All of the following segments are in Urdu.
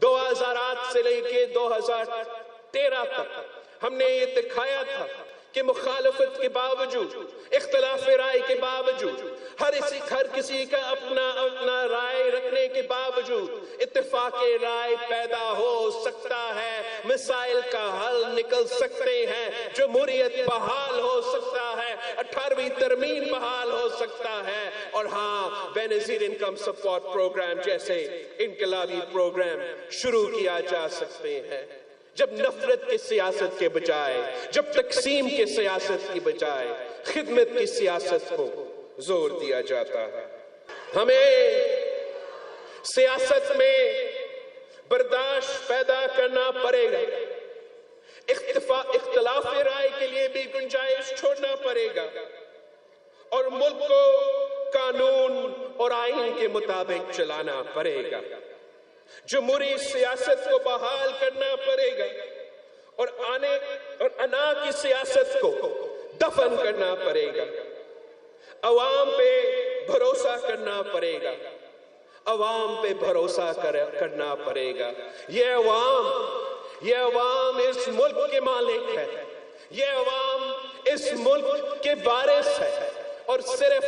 2008 سے لے کے 2013 تک ہم نے یہ دکھایا تھا کہ مخالفت کے باوجود، اختلاف رائے کے باوجود، ہر کسی کا اپنا رائے رکھنے کے باوجود اتفاق رائے پیدا ہو سکتا ہے، مسائل کا حل نکل سکتے ہیں، جمہوریت بحال ہو سکتا ہے، 18ویں ترمیم بحال ہو سکتا ہے، اور ہاں بے نظیر انکم سپورٹ پروگرام جیسے انقلابی پروگرام شروع کیا جا سکتے ہیں۔ جب نفرت کی سیاست کے بجائے، جب تقسیم کی سیاست کی بجائے خدمت کی سیاست کو زور دیا جاتا ہے۔ ہمیں سیاست میں برداشت پیدا کرنا پڑے گا، اختلاف رائے کے لیے بھی گنجائش چھوڑنا پڑے گا، اور ملک کو قانون اور آئین کے مطابق چلانا پڑے گا۔ جمہوری سیاست کو بحال کرنا پڑے گا، اور انا کی سیاست کو دفن کرنا پڑے گا۔ عوام پہ بھروسہ کرنا پڑے گا، عوام پہ بھروسہ کرنا پڑے گا۔ یہ عوام اس ملک کے مالک ہے، یہ عوام اس ملک کے وارث ہے، اور صرف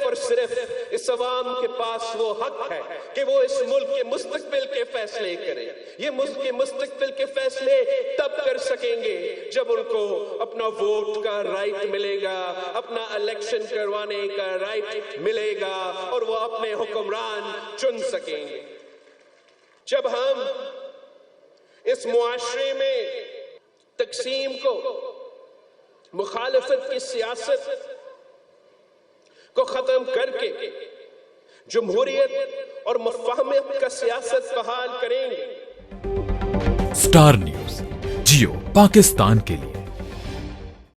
اس عوام کے پاس وہ حق ہے کہ وہ اس ملک کے مستقبل کے فیصلے کرے۔ یہ ملک کے مستقبل کے فیصلے تب کر سکیں گے جب ان کو اپنا ووٹ کا رائٹ ملے گا، اپنا الیکشن کروانے کا رائٹ ملے گا، اور وہ اپنے حکمران چن سکیں گے۔ جب ہم اس معاشرے میں تقسیم کو، مخالفت کی سیاست کو ختم کر کے جمہوریت اور مفاہمت کا سیاست بحال کریں گے۔ سٹار نیوز جیو پاکستان کے لیے